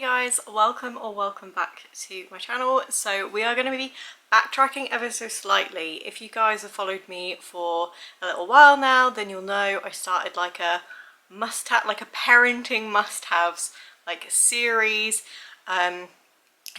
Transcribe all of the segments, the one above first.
guys, welcome back to my channel. So we are going to be backtracking ever so slightly. If you guys have followed me for a little while now, then you'll know I started like a parenting must-haves like series, and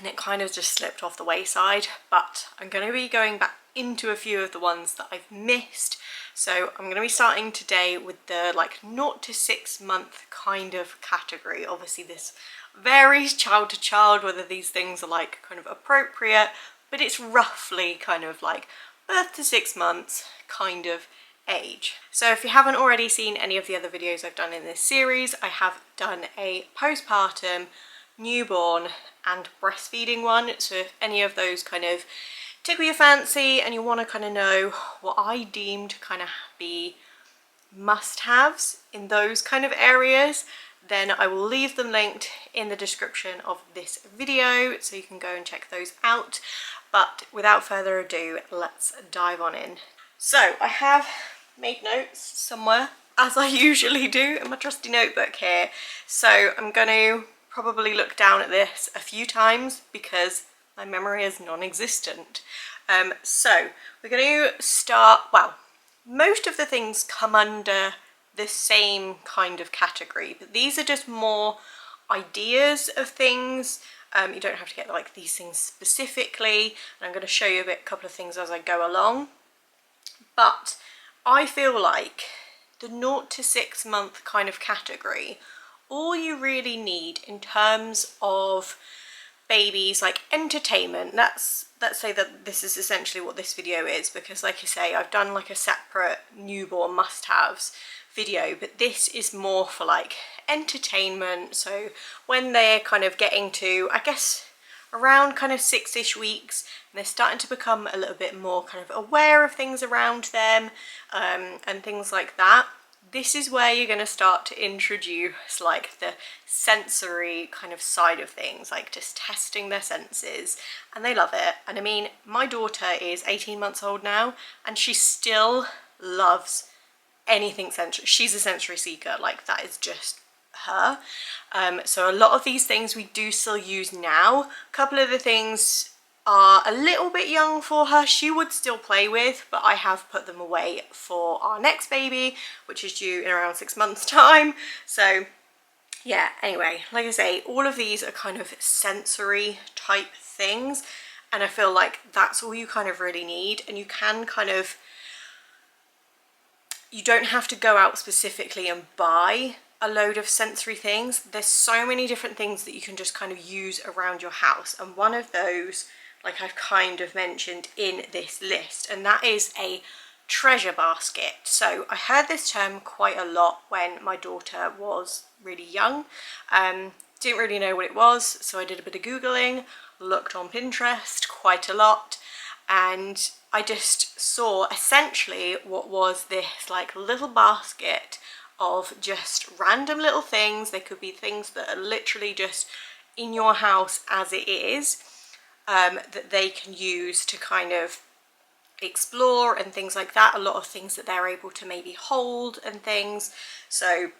it kind of just slipped off the wayside, but I'm going to be going back into a few of the ones that I've missed. So I'm going to be starting today with the like 0 to 6 month kind of category. Obviously this varies child to child whether these things are like kind of appropriate, but it's roughly kind of like birth to 6 months kind of age. So if you haven't already seen any of the other videos I've done in this series, I have done a postpartum, newborn and breastfeeding one. So if any of those kind of tickle your fancy and you want to kind of know what I deem to kind of be must-haves in those kind of areas, then I will leave them linked in the description of this video so you can go and check those out. But without further ado, let's dive on in. So I have made notes somewhere, as I usually do, in my trusty notebook here. So I'm going to probably look down at this a few times because my memory is non-existent. So we're going to start, well, most of the things come under the same kind of category, but these are just more ideas of things. You don't have to get like these things specifically, and I'm going to show you a couple of things as I go along. But I feel like the 0 to 6 month kind of category, all you really need in terms of babies like entertainment, let's say that this is essentially what this video is, because like I say, I've done like a separate newborn must-haves video, but this is more for like entertainment. So when they're kind of getting to, I guess, around kind of 6-ish weeks, and they're starting to become a little bit more kind of aware of things around them, and things like that, this is where you're going to start to introduce like the sensory kind of side of things, like just testing their senses, and they love it. And I mean, my daughter is 18 months old now and she still loves anything sensory. She's a sensory seeker, like that is just her. So a lot of these things we do still use now. A couple of the things are a little bit young for her, she would still play with, but I have put them away for our next baby, which is due in around 6 months time. So yeah, anyway, like I say, all of these are kind of sensory type things, and I feel like that's all you kind of really need. And you can kind of, you don't have to go out specifically and buy a load of sensory things. There's so many different things that you can just kind of use around your house, and one of those, like I've kind of mentioned in this list, and that is a treasure basket. So I heard this term quite a lot when my daughter was really young. Didn't really know what it was, so I did a bit of Googling, looked on Pinterest quite a lot, and I just saw essentially what was this like little basket of just random little things. They could be things that are literally just in your house as it is, that they can use to kind of explore and things like that. A lot of things that they're able to maybe hold and things. So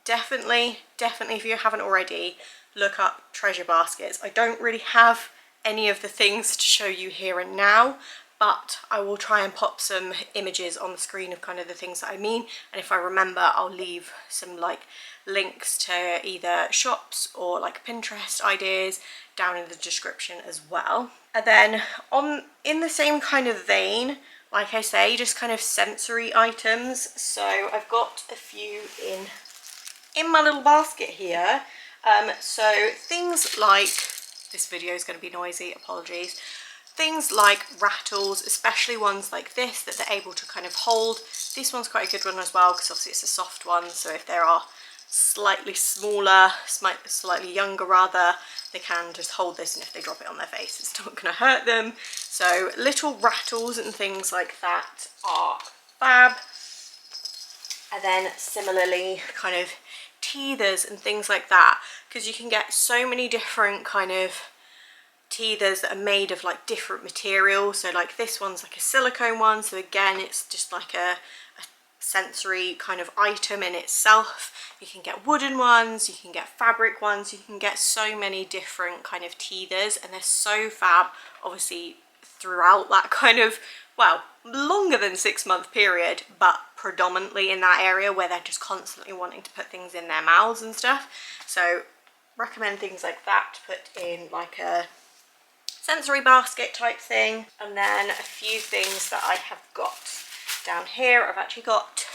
definitely if you haven't already, look up treasure baskets. I don't really have any of the things to show you here and now, but I will try and pop some images on the screen of kind of the things that I mean, and if I remember I'll leave some like links to either shops or like Pinterest ideas down in the description as well. And then in the same kind of vein, like I say, just kind of sensory items. So I've got a few in my little basket here. So things like, this video is going to be noisy, apologies. Things like rattles, especially ones like this that they're able to kind of hold. This one's quite a good one as well because obviously it's a soft one, so if there are slightly smaller, slightly younger rather, they can just hold this, and if they drop it on their face it's not going to hurt them. So little rattles and things like that are fab. And then similarly kind of teethers and things like that, because you can get so many different kind of teethers that are made of like different materials. So like this one's like a silicone one, so again it's just like a sensory kind of item in itself. You can get wooden ones, you can get fabric ones, you can get so many different kind of teethers, and they're so fab, obviously throughout that kind of, well, longer than 6-month period, but predominantly in that area where they're just constantly wanting to put things in their mouths and stuff. So recommend things like that to put in like a sensory basket type thing. And then a few things that I have got down here, I've actually got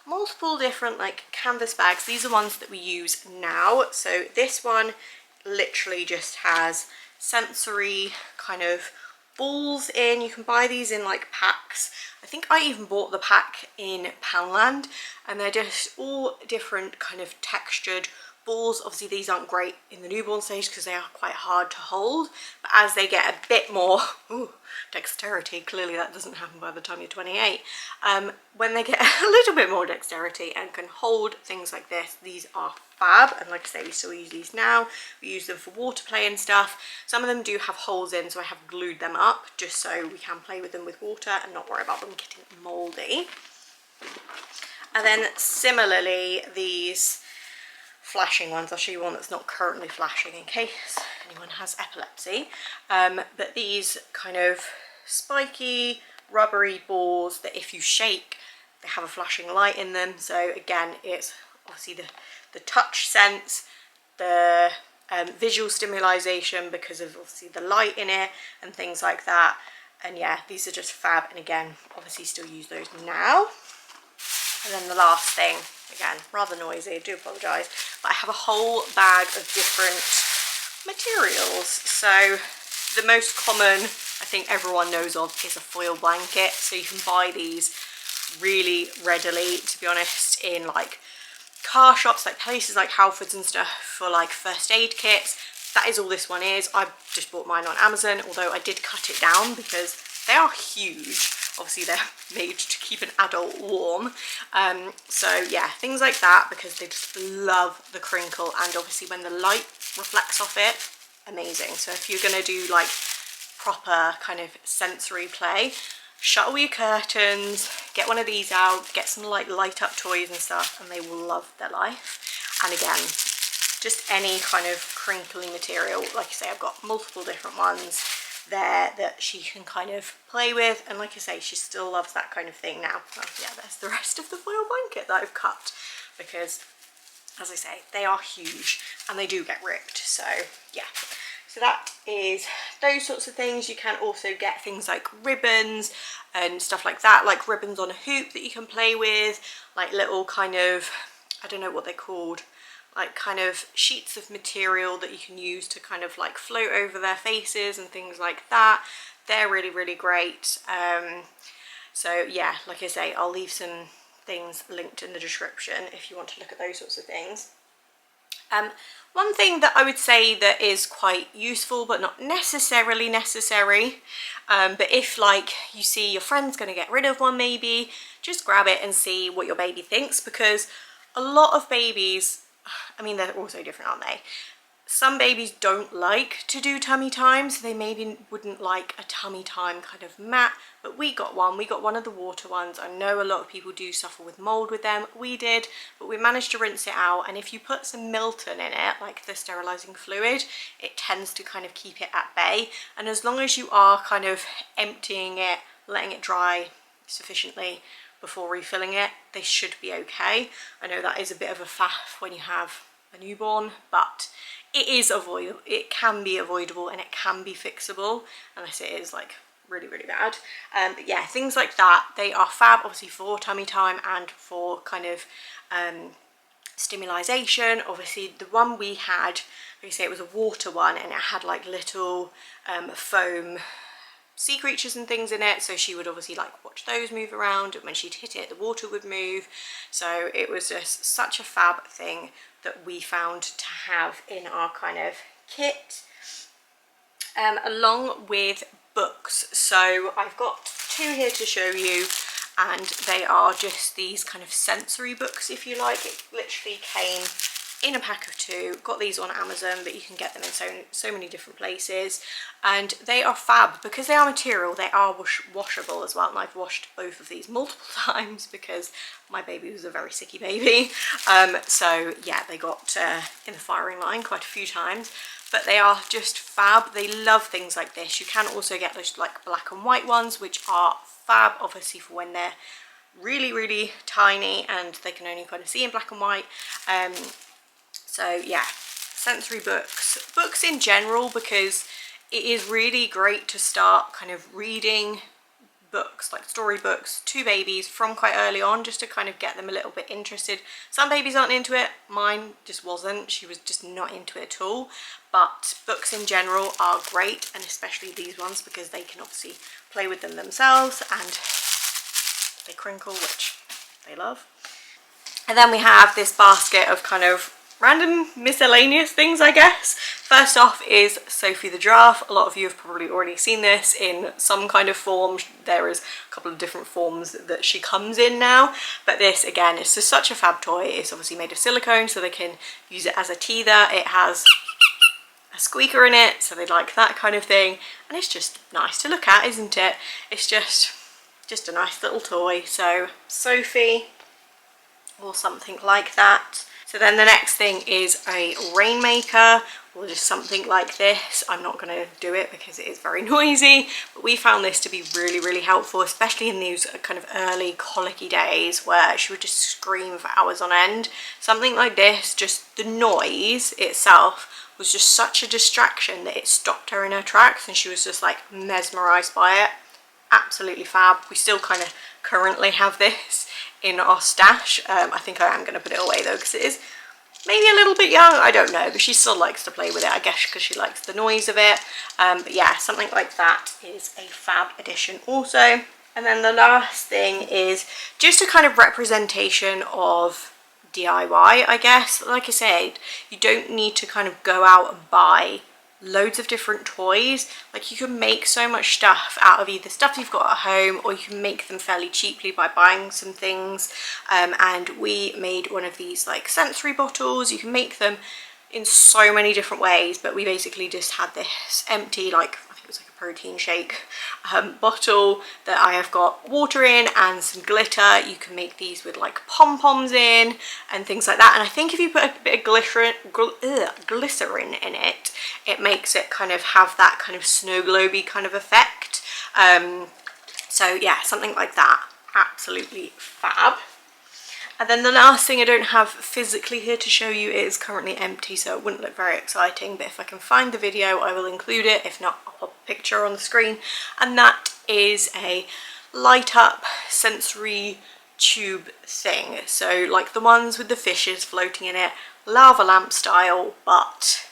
multiple different like canvas bags. These are ones that we use now. So this one literally just has sensory kind of balls in. You can buy these in like packs. I think I even bought the pack in Poundland, and they're just all different kind of textured balls. Obviously these aren't great in the newborn stage because they are quite hard to hold, but as they get a bit more dexterity, clearly that doesn't happen by the time you're 28, when they get a little bit more dexterity and can hold things like this, these are fab. And like I say, we still use these now. We use them for water play and stuff. Some of them do have holes in, so I have glued them up just so we can play with them with water and not worry about them getting mouldy. And then similarly, these flashing ones, I'll show you one that's not currently flashing in case anyone has epilepsy, but these kind of spiky rubbery balls that if you shake they have a flashing light in them. So again, it's obviously the touch sense, the visual stimulation because of obviously the light in it and things like that. And yeah, these are just fab, and again obviously still use those now. And then the last thing, again, rather noisy, I do apologise, but I have a whole bag of different materials. So the most common, I think everyone knows of, is a foil blanket. So you can buy these really readily, to be honest, in like car shops, like places like HAVES and stuff for like first aid kits. That is all this one is. I just bought mine on Amazon, although I did cut it down because they are huge. Obviously they're made to keep an adult warm. So yeah, things like that, because they just love the crinkle, and obviously when the light reflects off it, amazing. So if you're going to do like proper kind of sensory play, shut all your curtains, get one of these out, get some like light up toys and stuff, and they will love their life. And again, just any kind of crinkly material. Like I say, I've got multiple different ones there that she can kind of play with, and like I say, she still loves that kind of thing now. Well, yeah, there's the rest of the foil blanket that I've cut, because as I say, they are huge and they do get ripped. So yeah, so that is those sorts of things. You can also get things like ribbons and stuff like that, like ribbons on a hoop that you can play with, like little kind of, I don't know what they're called, like kind of sheets of material that you can use to kind of like float over their faces and things like that. They're really, really great. So yeah, like I say, I'll leave some things linked in the description if you want to look at those sorts of things. One thing that I would say that is quite useful but not necessarily necessary, but if like you see your friend's going to get rid of one, maybe just grab it and see what your baby thinks, because a lot of babies, I mean, they're also different, aren't they? Some babies don't like to do tummy time, so they maybe wouldn't like a tummy time kind of mat, but we got one of the water ones. I know a lot of people do suffer with mold with them, we did, but we managed to rinse it out, and if you put some Milton in it, like the sterilising fluid, it tends to kind of keep it at bay. And as long as you are kind of emptying it, letting it dry sufficiently before refilling it, they should be okay. I know that is a bit of a faff when you have a newborn, but it is avoidable. It can be avoidable and it can be fixable, unless it is like really, really bad. But yeah, things like that, they are fab, obviously for tummy time and for kind of stimulation. Obviously the one we had, like I say, it was a water one, and it had like little foam sea creatures and things in it, so she would obviously like watch those move around, and when she'd hit it, the water would move. So it was just such a fab thing that we found to have in our kind of kit, along with books. So I've got two here to show you, and they are just these kind of sensory books, if you like. It literally came in a pack of 2. Got these on Amazon, but you can get them in so many different places, and they are fab because they are material. They are washable as well, and I've washed both of these multiple times because my baby was a very sicky baby. So yeah, they got in the firing line quite a few times, but they are just fab. They love things like this. You can also get those like black and white ones, which are fab obviously for when they're really tiny and they can only kind of see in black and white. So yeah, sensory books in general, because it is really great to start kind of reading books, like storybooks, to babies from quite early on, just to kind of get them a little bit interested. Some babies aren't into it, mine just wasn't, she was just not into it at all, but books in general are great, and especially these ones because they can obviously play with them themselves and they crinkle, which they love. And then we have this basket of kind of random miscellaneous things, I guess. First off is Sophie the giraffe. A lot of you have probably already seen this in some kind of form. There is a couple of different forms that she comes in now, but this again is just such a fab toy. It's obviously made of silicone, so they can use it as a teether. It has a squeaker in it, so they like that kind of thing, and it's just nice to look at, isn't it? It's just a nice little toy. So Sophie, or something like that. So then the next thing is a rainmaker, or just something like this. I'm not going to do it because it is very noisy, but we found this to be really helpful, especially in these kind of early colicky days where she would just scream for hours on end. Something like this, just the noise itself was just such a distraction that it stopped her in her tracks, and she was just like mesmerized by it. Absolutely fab. We still kind of currently have this in our stash. I think I am going to put it away though, because it is maybe a little bit young, I don't know, but she still likes to play with it, I guess, because she likes the noise of it. But yeah, something like that is a fab addition also. And then the last thing is just a kind of representation of DIY, I guess. Like I said, you don't need to kind of go out and buy loads of different toys. Like, you can make so much stuff out of either stuff you've got at home, or you can make them fairly cheaply by buying some things. And we made one of these like sensory bottles. You can make them in so many different ways, but we basically just had this empty, like, I think it was like a protein shake bottle that I have got water in and some glitter. You can make these with like pom-poms in and things like that, and I think if you put a bit of glycerin in it, it makes it kind of have that kind of snow globy kind of effect. So yeah, something like that, absolutely fab. And then the last thing I don't have physically here to show you, it is currently empty, so it wouldn't look very exciting, but if I can find the video I will include it. If not, I'll pop a picture on the screen. And that is a light up sensory tube thing, so like the ones with the fishes floating in it, lava lamp style, but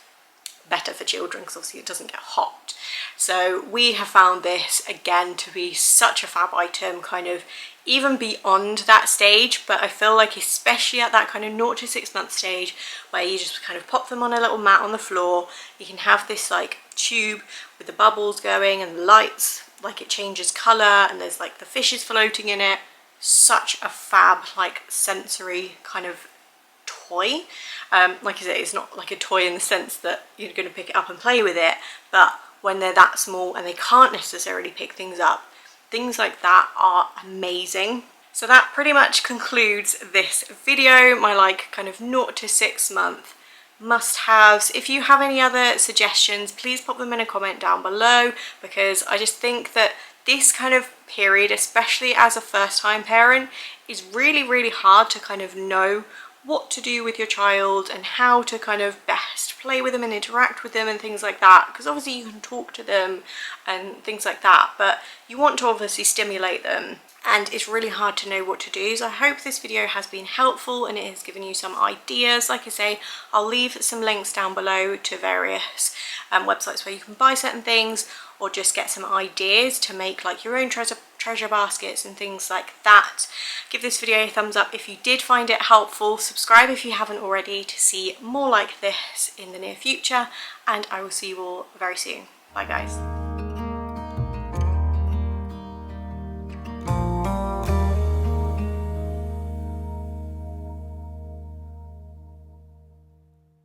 better for children because obviously it doesn't get hot. So we have found this again to be such a fab item, kind of even beyond that stage, but I feel like especially at that kind of 0 to 6 month stage where you just kind of pop them on a little mat on the floor, you can have this like tube with the bubbles going and the lights, like it changes colour, and there's like the fishes floating in it. Such a fab like sensory kind of toy. Like I said, it's not like a toy in the sense that you're going to pick it up and play with it, but when they're that small and they can't necessarily pick things up, things like that are amazing. So that pretty much concludes this video, my like kind of 0 to 6 month must-haves. If you have any other suggestions, please pop them in a comment down below, because I just think that this kind of period, especially as a first-time parent, is really hard to kind of know what to do with your child and how to kind of best play with them and interact with them and things like that, because obviously you can talk to them and things like that, but you want to obviously stimulate them, and it's really hard to know what to do. So I hope this video has been helpful and it has given you some ideas. Like I say, I'll leave some links down below to various websites where you can buy certain things, or just get some ideas to make like your own treasure baskets and things like that. Give this video a thumbs up if you did find it helpful. Subscribe if you haven't already to see more like this in the near future, and I will see you all very soon. Bye guys.